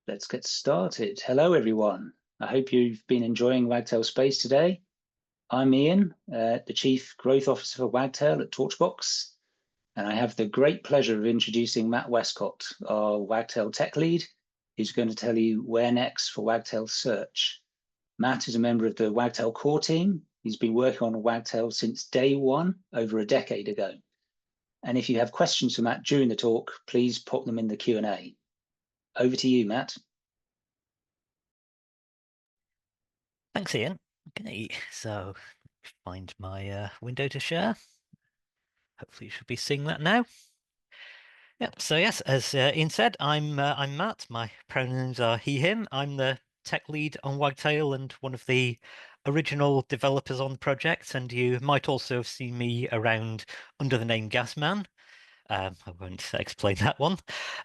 Let's get started. Hello, everyone. I hope you've been enjoying Wagtail Space today. I'm Ian, the Chief Growth Officer for Wagtail at Torchbox, and I have the great pleasure of introducing Matt Westcott, our Wagtail Tech Lead, who's going to tell you where next for Wagtail Search. Matt is a member of the Wagtail core team. He's been working on Wagtail since day one, over a decade ago. And if you have questions for Matt during the talk, please pop them in the Q&A. Over to you, Matt. Thanks, Ian. Okay, so find my window to share. Hopefully, you should be seeing that now. Yeah. So yes, as Ian said, I'm Matt. My pronouns are he/him. I'm the tech lead on Wagtail and one of the original developers on the project. And you might also have seen me around under the name Gasman. I won't explain that one.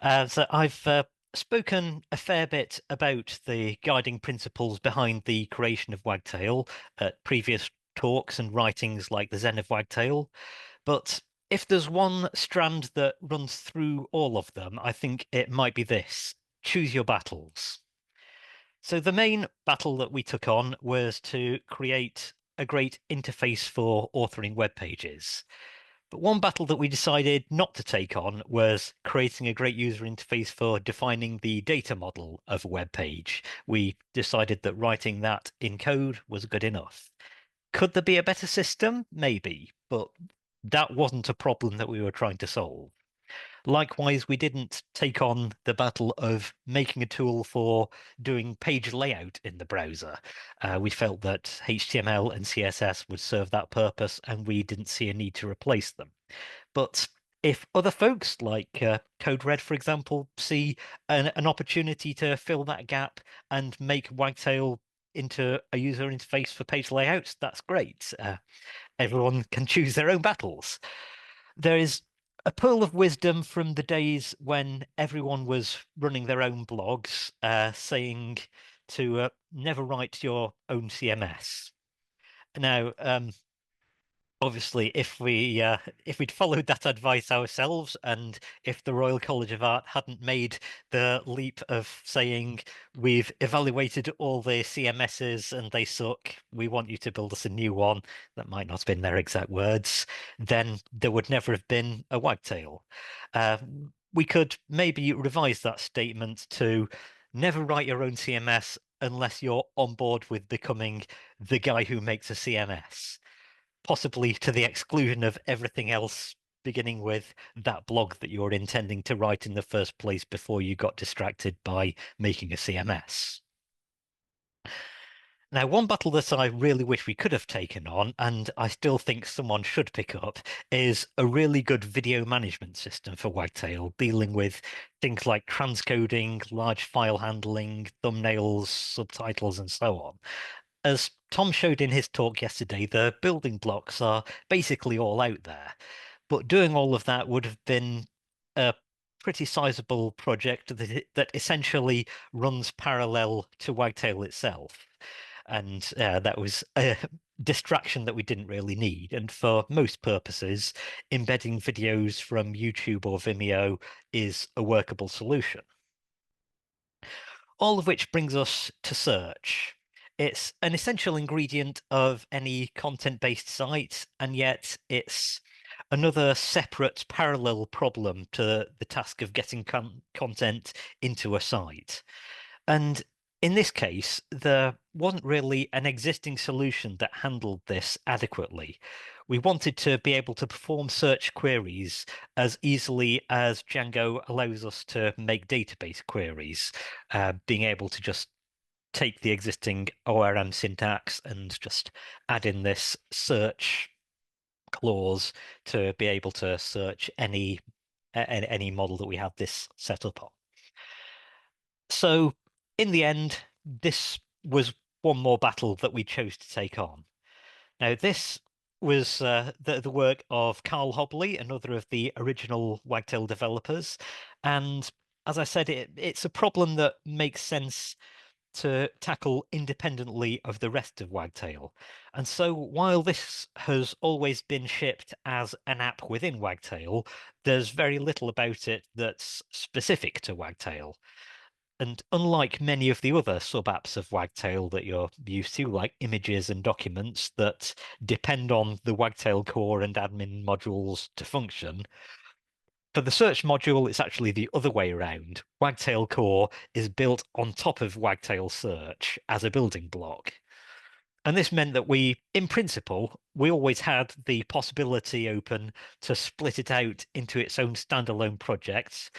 So I've spoken a fair bit about the guiding principles behind the creation of Wagtail at previous talks and writings like the Zen of Wagtail. But if there's one strand that runs through all of them, I think it might be this: choose your battles. So the main battle that we took on was to create a great interface for authoring web pages. But one battle that we decided not to take on was creating a great user interface for defining the data model of a web page. We decided that writing that in code was good enough. Could there be a better system? Maybe, but that wasn't a problem that we were trying to solve. Likewise, we didn't take on the battle of making a tool for doing page layout in the browser. We felt that HTML and CSS would serve that purpose, and we didn't see a need to replace them. But if other folks, like Code Red, for example, see an opportunity to fill that gap and make Wagtail into a user interface for page layouts, that's great. Everyone can choose their own battles. There is a pearl of wisdom from the days when everyone was running their own blogs, saying to never write your own CMS. Now, obviously, if we'd followed that advice ourselves, and if the Royal College of Art hadn't made the leap of saying we've evaluated all the CMSs and they suck, we want you to build us a new one, that might not have been their exact words, then there would never have been a Wagtail. We could maybe revise that statement to never write your own CMS unless you're on board with becoming the guy who makes a CMS, possibly to the exclusion of everything else, beginning with that blog that you were intending to write in the first place before you got distracted by making a CMS. Now, one battle that I really wish we could have taken on, and I still think someone should pick up, is a really good video management system for Wagtail, dealing with things like transcoding, large file handling, thumbnails, subtitles, and so on. As Tom showed in his talk yesterday, the building blocks are basically all out there. But doing all of that would have been a pretty sizable project that essentially runs parallel to Wagtail itself. And that was a distraction that we didn't really need. And for most purposes, embedding videos from YouTube or Vimeo is a workable solution. All of which brings us to search. It's an essential ingredient of any content-based site, and yet it's another separate parallel problem to the task of getting content into a site. And in this case, there wasn't really an existing solution that handled this adequately. We wanted to be able to perform search queries as easily as Django allows us to make database queries, being able to just take the existing ORM syntax and just add in this search clause to be able to search any model that we have this set up on. So in the end, this was one more battle that we chose to take on. Now, this was the work of Carl Hobley, another of the original Wagtail developers. And as I said, it's a problem that makes sense to tackle independently of the rest of Wagtail. And so while this has always been shipped as an app within Wagtail, there's very little about it that's specific to Wagtail. And unlike many of the other sub-apps of Wagtail that you're used to, like images and documents that depend on the Wagtail core and admin modules to function, for the search module, it's actually the other way around. Wagtail core is built on top of Wagtail Search as a building block. And this meant that in principle, we always had the possibility open to split it out into its own standalone projects,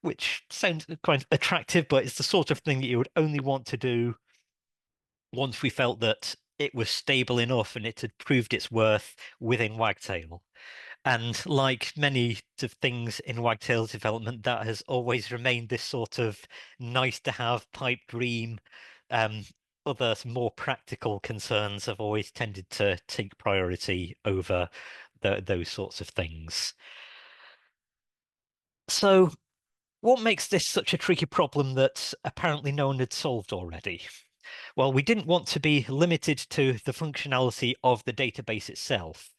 which sounds quite attractive, but it's the sort of thing that you would only want to do once we felt that it was stable enough and it had proved its worth within Wagtail. And like many of things in Wagtail's development, that has always remained this sort of nice to have pipe dream. Um, Other more practical concerns have always tended to take priority over those sorts of things. So, what makes this such a tricky problem that apparently no one had solved already? Well, we didn't want to be limited to the functionality of the database itself.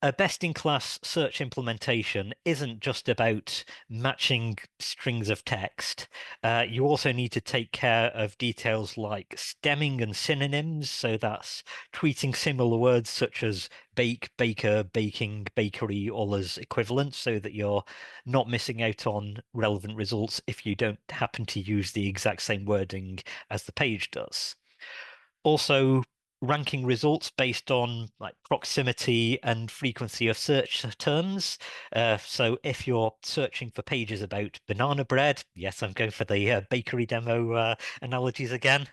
A best-in-class search implementation isn't just about matching strings of text. You also need to take care of details like stemming and synonyms. So that's treating similar words such as bake, baker, baking, bakery, all as equivalent so that you're not missing out on relevant results if you don't happen to use the exact same wording as the page does. Also, ranking results based on like proximity and frequency of search terms. So if you're searching for pages about banana bread, yes, I'm going for the bakery demo analogies again,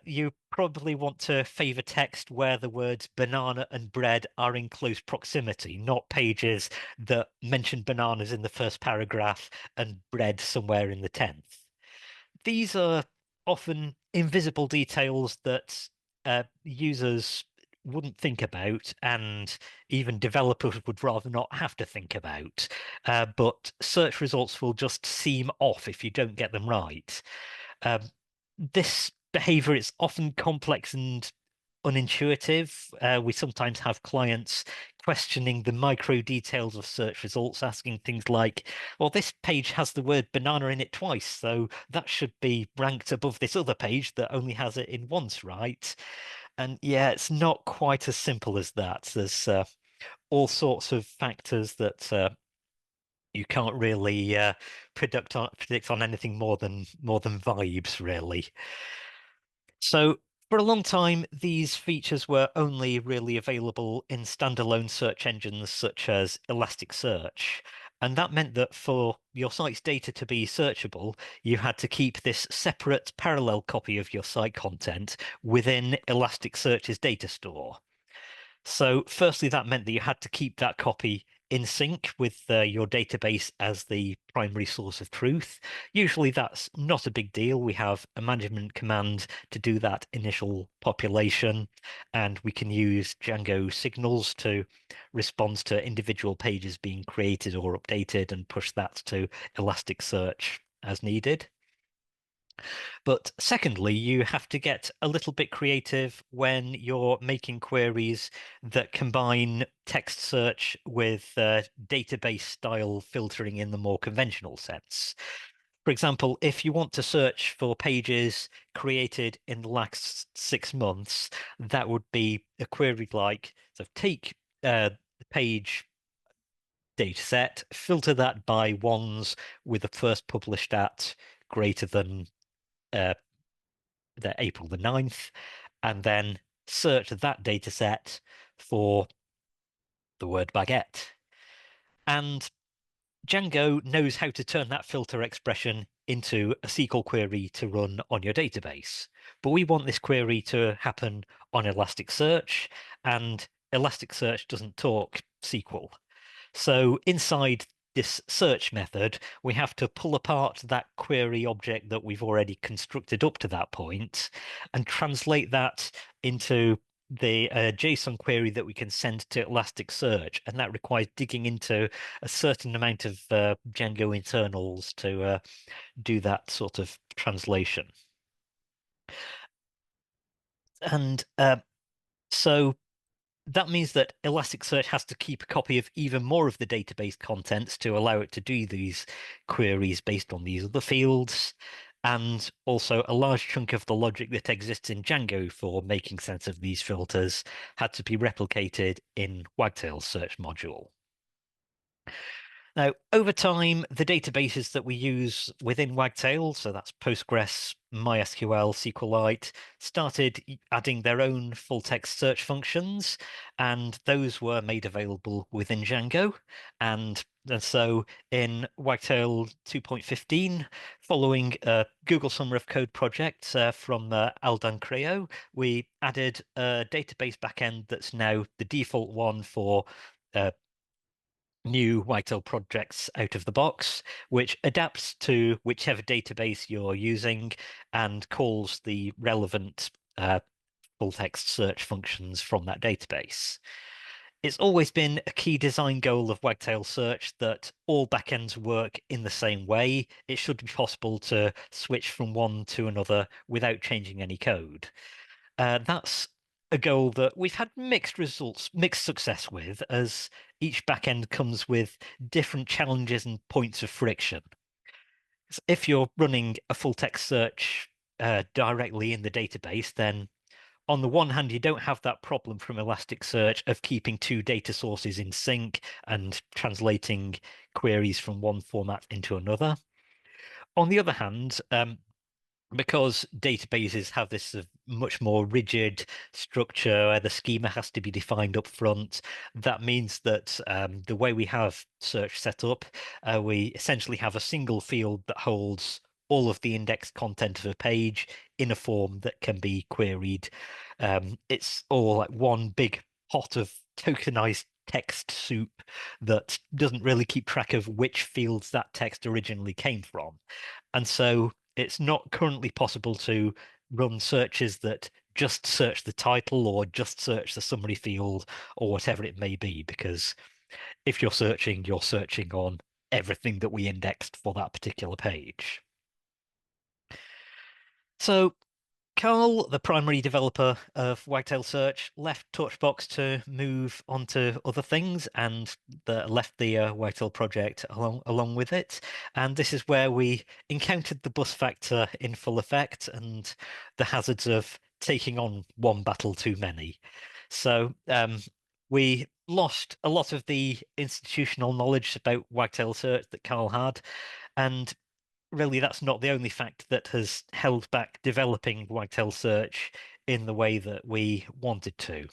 you probably want to favor text where the words banana and bread are in close proximity, not pages that mention bananas in the first paragraph and bread somewhere in the 10th. These are often invisible details that users wouldn't think about, and even developers would rather not have to think about. But search results will just seem off if you don't get them right. Um, this behavior is often complex and unintuitive. We sometimes have clients questioning the micro details of search results, asking things like, well, this page has the word banana in it twice, so that should be ranked above this other page that only has it in once, right? And yeah, it's not quite as simple as that. There's all sorts of factors that you can't really predict on anything more than vibes, really. So for a long time, these features were only really available in standalone search engines such as Elasticsearch. And that meant that for your site's data to be searchable, you had to keep this separate parallel copy of your site content within Elasticsearch's data store. So firstly, that meant that you had to keep that copy in sync with your database as the primary source of truth. Usually that's not a big deal. We have a management command to do that initial population, and we can use Django signals to respond to individual pages being created or updated and push that to Elasticsearch as needed. But secondly, you have to get a little bit creative when you're making queries that combine text search with database style filtering in the more conventional sense. For example, if you want to search for pages created in the last 6 months, that would be a query like, so take the page dataset, filter that by ones with the first published at greater than uh, the April the 9th, and then search that data set for the word baguette. And Django knows how to turn that filter expression into a SQL query to run on your database. But we want this query to happen on Elasticsearch, and Elasticsearch doesn't talk SQL. So inside this search method, we have to pull apart that query object that we've already constructed up to that point and translate that into the JSON query that we can send to Elasticsearch. And that requires digging into a certain amount of Django internals to do that sort of translation. And so that means that Elasticsearch has to keep a copy of even more of the database contents to allow it to do these queries based on these other fields. and also a large chunk of the logic that exists in Django for making sense of these filters had to be replicated in Wagtail Search module. Now, over time, the databases that we use within Wagtail, so that's Postgres, MySQL, SQLite, started adding their own full-text search functions, and those were made available within Django. And so in Wagtail 2.15, following a Google Summer of Code project from Aldan Creo, we added a database backend that's now the default one for new Wagtail projects out of the box, which adapts to whichever database you're using and calls the relevant full text search functions from that database. It's always been a key design goal of Wagtail Search that all backends work in the same way. It should be possible to switch from one to another without changing any code. That's a goal that we've had mixed results, mixed success with, as each backend comes with different challenges and points of friction. If you're running a full text search directly in the database, then on the one hand, you don't have that problem from Elasticsearch of keeping two data sources in sync and translating queries from one format into another. On the other hand, because databases have this much more rigid structure where the schema has to be defined up front, that means that the way we have search set up, we essentially have a single field that holds all of the indexed content of a page in a form that can be queried. It's all like one big pot of tokenized text soup that doesn't really keep track of which fields that text originally came from. And so it's not currently possible to run searches that just search the title or just search the summary field or whatever it may be, because if you're searching on everything that we indexed for that particular page. So Carl, the primary developer of Wagtail Search, left Torchbox to move on to other things and left the Wagtail project along with it. And this is where we encountered the bus factor in full effect and the hazards of taking on one battle too many. So we lost a lot of the institutional knowledge about Wagtail Search that Carl had, and really that's not the only fact that has held back developing Wagtail Search in the way that we wanted to.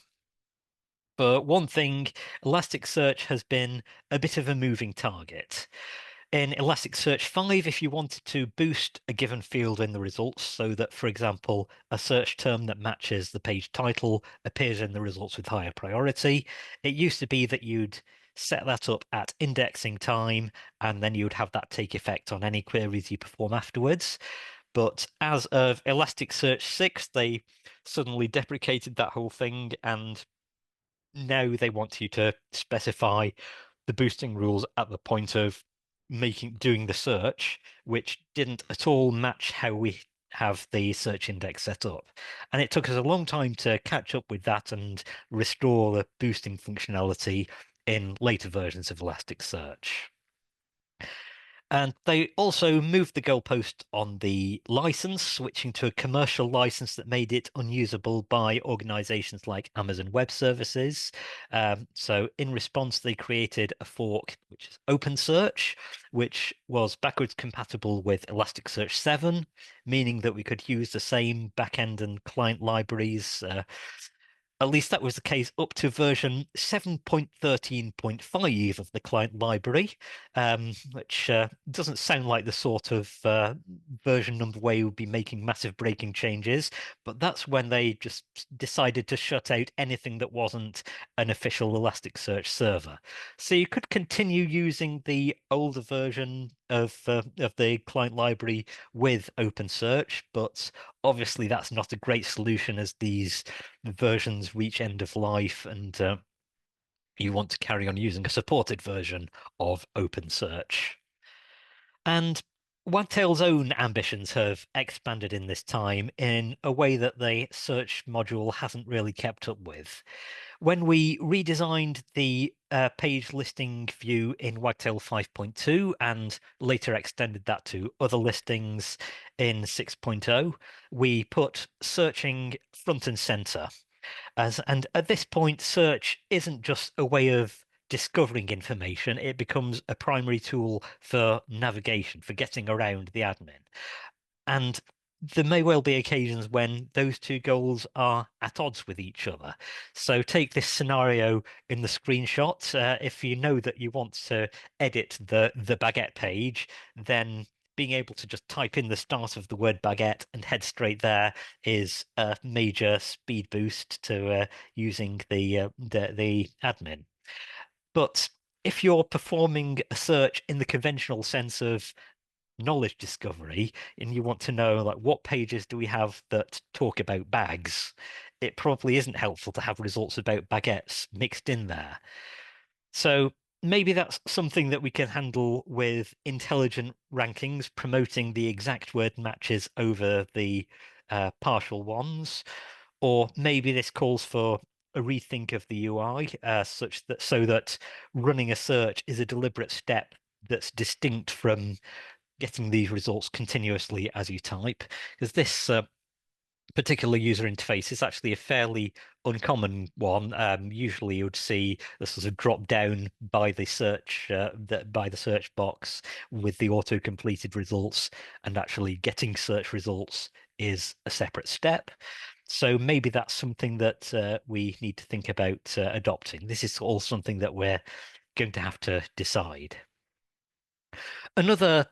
But one thing, Elasticsearch has been a bit of a moving target. In Elasticsearch 5, if you wanted to boost a given field in the results so that, for example, a search term that matches the page title appears in the results with higher priority, it used to be that you'd set that up at indexing time, and then you'd have that take effect on any queries you perform afterwards. But as of Elasticsearch 6, they suddenly deprecated that whole thing, and now they want you to specify the boosting rules at the point of doing the search, which didn't at all match how we have the search index set up. And it took us a long time to catch up with that and restore the boosting functionality in later versions of Elasticsearch. And they also moved the goalpost on the license, switching to a commercial license that made it unusable by organizations like Amazon Web Services. So in response, they created a fork, which is OpenSearch, which was backwards compatible with Elasticsearch 7, meaning that we could use the same backend and client libraries. At least that was the case up to version 7.13.5 of the client library, which doesn't sound like the sort of version number where you would be making massive breaking changes, but that's when they just decided to shut out anything that wasn't an official Elasticsearch server. So you could continue using the older version of the client library with OpenSearch, but obviously that's not a great solution as these versions reach end of life and you want to carry on using a supported version of OpenSearch. And Wagtail's own ambitions have expanded in this time in a way that the search module hasn't really kept up with. when we redesigned the page listing view in Wagtail 5.2 and later extended that to other listings in 6.0, we put searching front and center. And at this point, search isn't just a way of discovering information, it becomes a primary tool for navigation, for getting around the admin. And there may well be occasions when those two goals are at odds with each other. So take this scenario in the screenshot. If you know that you want to edit the baguette page, then being able to just type in the start of the word baguette and head straight there is a major speed boost to using the admin. But if you're performing a search in the conventional sense of knowledge discovery and you want to know like what pages do we have that talk about bags, it probably isn't helpful to have results about baguettes mixed in there. So maybe that's something that we can handle with intelligent rankings, promoting the exact word matches over the partial ones. Or maybe this calls for a rethink of the UI, such that so that running a search is a deliberate step that's distinct from getting these results continuously as you type, because this particular user interface is actually a fairly uncommon one. Usually, you would see the sort of drop down by the search by the search box with the auto completed results, and actually getting search results is a separate step. So maybe that's something that we need to think about adopting. This is all something that we're going to have to decide. Another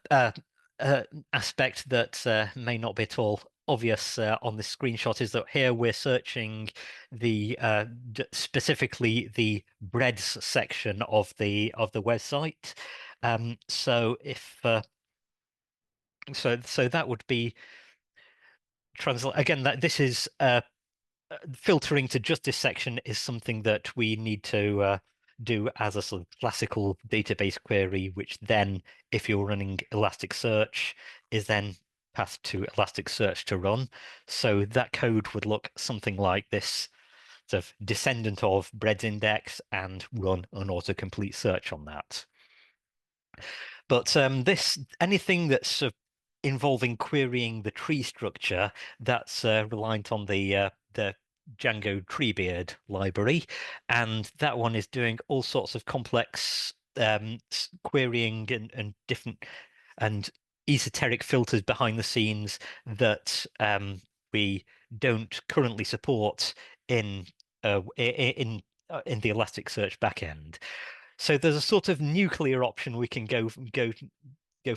aspect that may not be at all obvious on this screenshot is that here we're searching the specifically the breads section of the website. So if so that would be translate again. That this is filtering to just this section is something that we need to do as a sort of classical database query, which then, if you're running Elasticsearch, is then passed to Elasticsearch to run. So that code would look something like this, sort of descendant of bread's index, and run an autocomplete search on that. But this anything that's involving querying the tree structure, that's reliant on the Django treebeard library, and that one is doing all sorts of complex querying and different and esoteric filters behind the scenes that we don't currently support in the Elasticsearch backend. So there's a sort of nuclear option we can go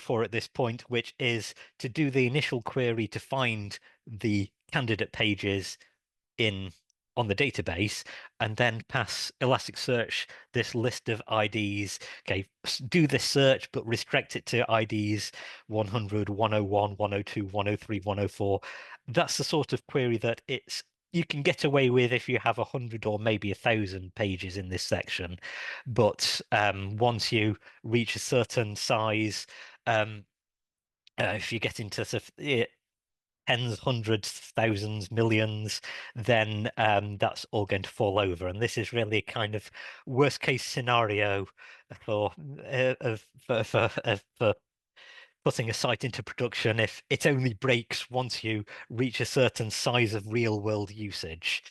for at this point, which is to do the initial query to find the candidate pages in on the database, and then pass Elasticsearch this list of IDs. Okay, do this search, but restrict it to IDs 100, 101, 102, 103, 104. That's the sort of query that you can get away with if you have 100 or maybe 1,000 pages in this section. But once you reach a certain size, if you get into sort of tens, hundreds, thousands, millions, then that's all going to fall over. And this is really a kind of worst case scenario for for putting a site into production if it only breaks once you reach a certain size of real world usage.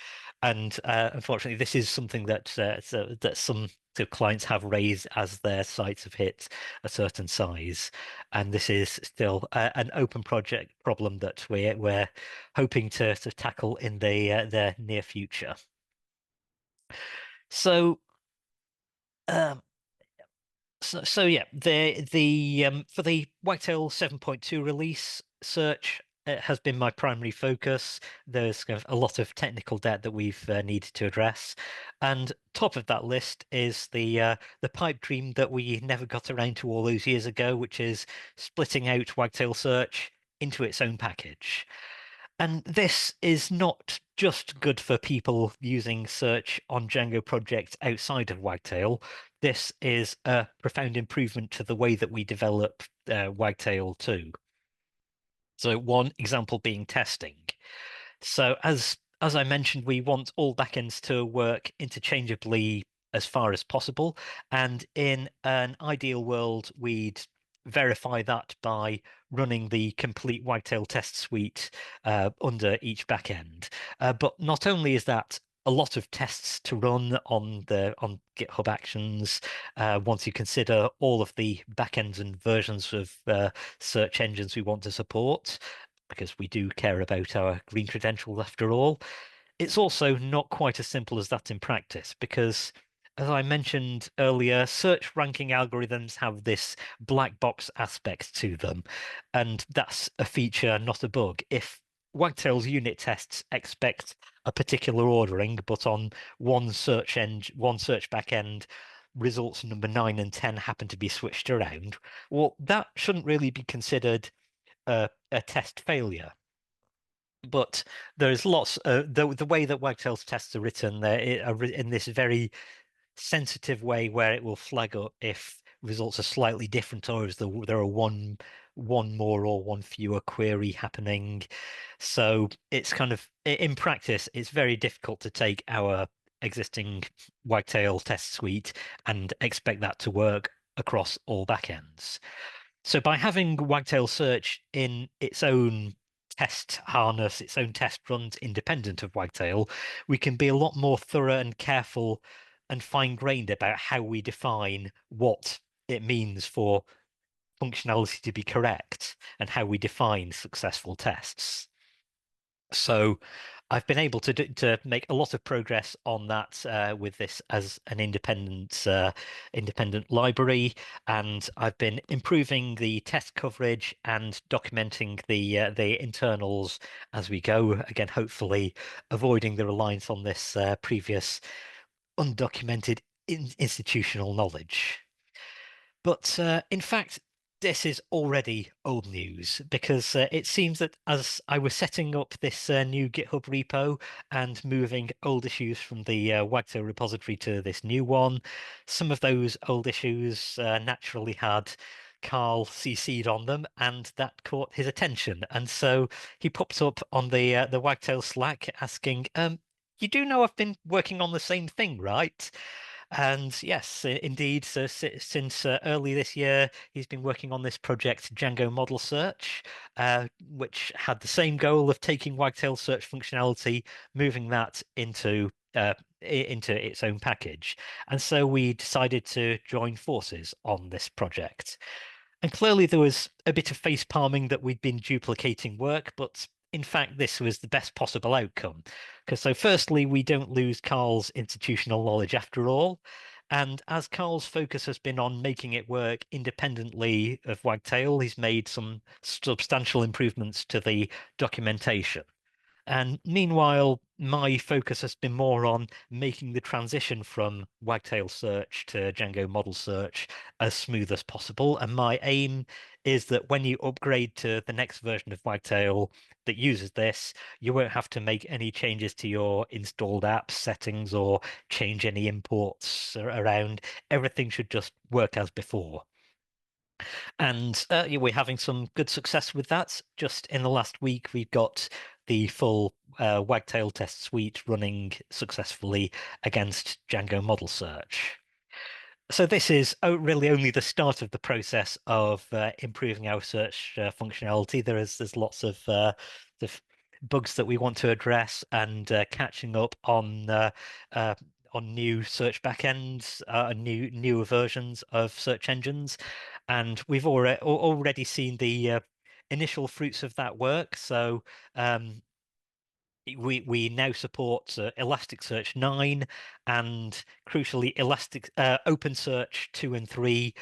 And unfortunately, this is something that that some clients have raised as their sites have hit a certain size, and this is still an open project problem that we're hoping to tackle in the near future. So. Um, so yeah, the for the Wagtail 7.2 release, search has been my primary focus. There's kind of a lot of technical debt that we've needed to address, and top of that list is the pipe dream that we never got around to all those years ago, which is splitting out Wagtail Search into its own package. And this is not just good for people using search on Django projects outside of Wagtail. This is a profound improvement to the way that we develop Wagtail too. So one example being testing. So as as I mentioned, we want all backends to work interchangeably as far as possible. And in an ideal world, we'd verify that by running the complete Wagtail test suite under each backend. But not only is that a lot of tests to run on GitHub Actions, once you consider all of the backends and versions of search engines we want to support, because we do care about our green credentials after all. It's also not quite as simple as that in practice because, as I mentioned earlier, search ranking algorithms have this black box aspect to them, and that's a feature, not a bug. If Wagtail's unit tests expect a particular ordering, but on one search backend, results number 9 and 10 happen to be switched around, well, that shouldn't really be considered a test failure. But there's lots the way that Wagtail's tests are written, they are in this very sensitive way where it will flag up if results are slightly different or if there are one more or one fewer query happening. So it's kind of in practice, it's very difficult to take our existing Wagtail test suite and expect that to work across all backends. So by having Wagtail Search in its own test harness, its own test runs independent of Wagtail, we can be a lot more thorough and careful and fine-grained about how we define what it means for functionality to be correct and how we define successful tests. So I've been able to make a lot of progress on that with this as an independent library, and I've been improving the test coverage and documenting the internals as we go. Again, hopefully avoiding the reliance on this previous undocumented institutional knowledge. But in fact, this is already old news because it seems that as I was setting up this new GitHub repo and moving old issues from the Wagtail repository to this new one, some of those old issues naturally had Carl CC'd on them, and that caught his attention. And so he popped up on the Wagtail Slack asking, "You do know I've been working on the same thing, right?" And yes, indeed. So since early this year, he's been working on this project, Django Model Search, which had the same goal of taking Wagtail search functionality, moving that into its own package. And so we decided to join forces on this project. And clearly there was a bit of face palming that we'd been duplicating work, but in fact, this was the best possible outcome. Because so firstly, we don't lose Carl's institutional knowledge after all. And as Carl's focus has been on making it work independently of Wagtail, he's made some substantial improvements to the documentation. And meanwhile, my focus has been more on making the transition from Wagtail Search to Django Model Search as smooth as possible. And my aim is that when you upgrade to the next version of Wagtail that uses this, you won't have to make any changes to your installed apps settings or change any imports around. Everything should just work as before. And yeah, we're having some good success with that. Just in the last week, we've got the full Wagtail test suite running successfully against Django Model Search. So this is really only the start of the process of improving our search functionality. There's lots of bugs that we want to address and catching up uh, on new search backends, newer versions of search engines, and we've already seen the initial fruits of that work. So we now support Elasticsearch 9 and crucially OpenSearch 2 and 3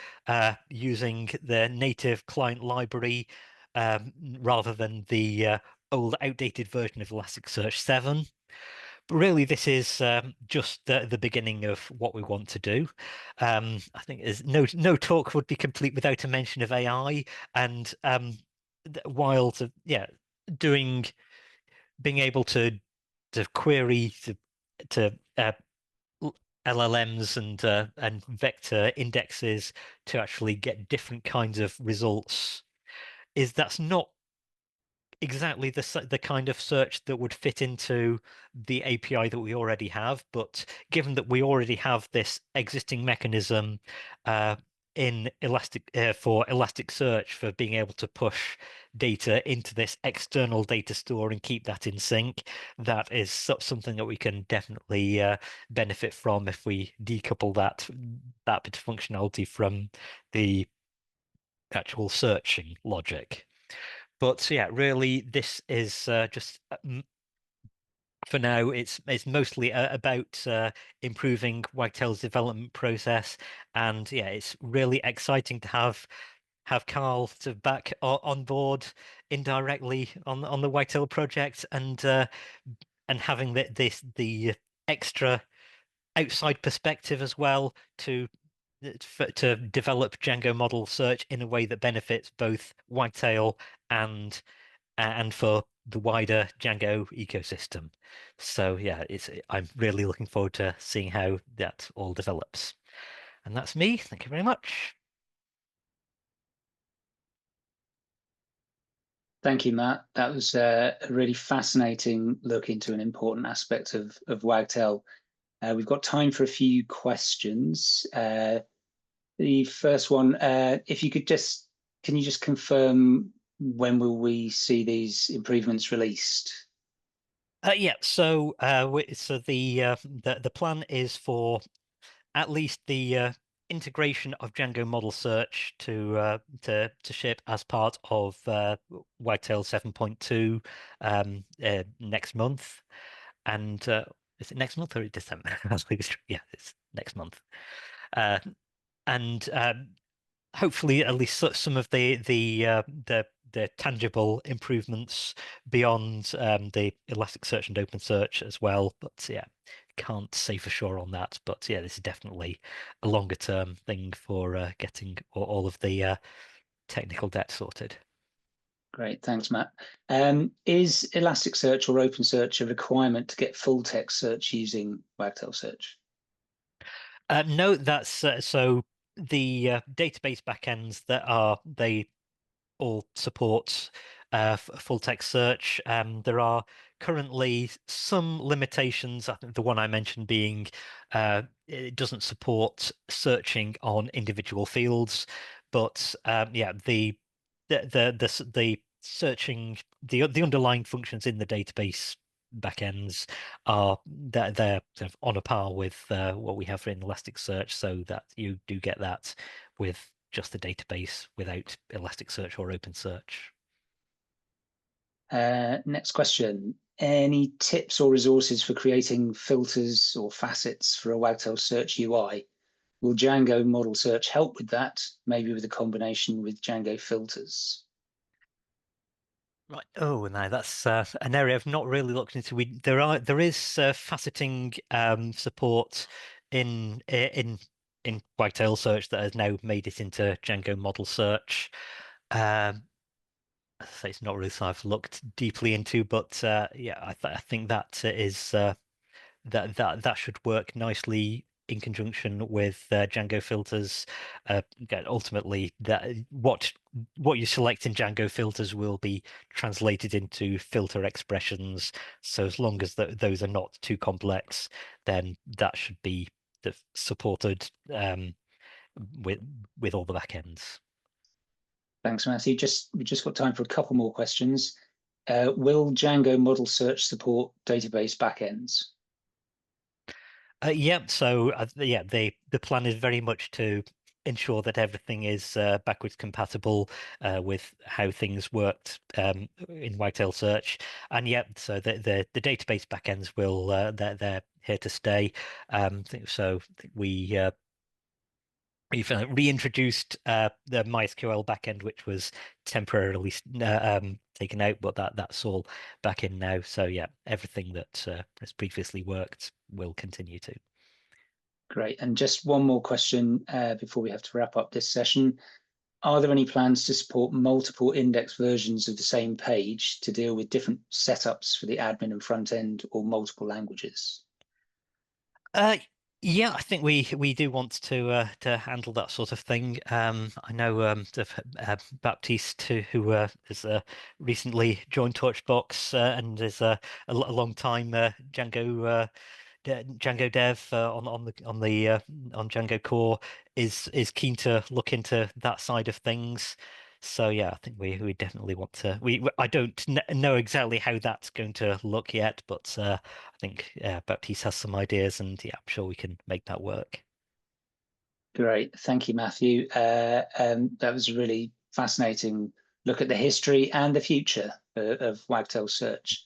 using the native client library rather than the old outdated version of Elasticsearch 7. But really, this is just the beginning of what we want to do. I think there's no talk would be complete without a mention of AI, and while doing being able to query to LLMs and vector indexes to actually get different kinds of results that's not exactly the kind of search that would fit into the API that we already have. But given that we already have this existing mechanism in for Elasticsearch for being able to push data into this external data store and keep that in sync, that is something that we can definitely benefit from if we decouple that bit of functionality from the actual searching logic. But yeah, really, this is just for now. It's mostly about improving Wagtail's development process, and yeah, it's really exciting to have Carl to back on board indirectly on the Wagtail project, and having the extra outside perspective as well to develop Django model search in a way that benefits both Wagtail and for the wider Django ecosystem. So yeah, I'm really looking forward to seeing how that all develops. And that's me. Thank you very much. Thank you, Matt. That was a really fascinating look into an important aspect of Wagtail. We've got time for a few questions. The first one, if you could can you just confirm when will we see these improvements released? Yeah, so so the plan is for at least the integration of Django model search to ship as part of Wagtail 7.2 next month. And is it next month or December? Yeah, it's next month. Uh, and hopefully at least some of the tangible improvements beyond the Elasticsearch and OpenSearch as well. But yeah, can't say for sure on that. But yeah, this is definitely a longer term thing for getting all of the technical debt sorted. Great, thanks, Matt. Is Elasticsearch or OpenSearch a requirement to get full text search using Wagtail Search? No, that's so the database backends they all support full text search. There are currently some limitations. I think the one I mentioned being it doesn't support searching on individual fields, but yeah, the searching the underlying functions in the database backends are they're sort of on a par with what we have in Elasticsearch, so that you do get that with just the database without Elasticsearch or OpenSearch. Next question. Any tips or resources for creating filters or facets for a Wagtail Search UI? Will Django Model Search help with that? Maybe with a combination with Django filters? Right. Oh, no, that's an area I've not really looked into. There is faceting support in Wagtail Search that has now made it into Django Model Search. Um, so it's not really something I've looked deeply into, but yeah, I think that is that should work nicely in conjunction with Django filters. Again, ultimately, that what you select in Django filters will be translated into filter expressions. So as long as those are not too complex, then that should be supported with all the backends. Thanks, Matthew. We just got time for a couple more questions. Will Django Model Search support database backends? Yeah, so yeah, the plan is very much to ensure that everything is backwards compatible with how things worked in Wagtail Search, and yeah, so the database backends will they're here to stay. So we've reintroduced the MySQL backend, which was temporarily taken out, but that's all back in now. So yeah, everything that has previously worked will continue to. Great. And just one more question before we have to wrap up this session. Are there any plans to support multiple index versions of the same page to deal with different setups for the admin and front end or multiple languages? Uh, Yeah, I think we do want to handle that sort of thing. I know Baptiste, who has recently joined Torchbox and is a long time Django dev on Django Core is keen to look into that side of things. So yeah, I think we definitely want to. I don't know exactly how that's going to look yet, but I think Baptiste has some ideas, and yeah, I'm sure we can make that work. Great. Thank you, Matthew. That was a really fascinating look at the history and the future of Wagtail Search.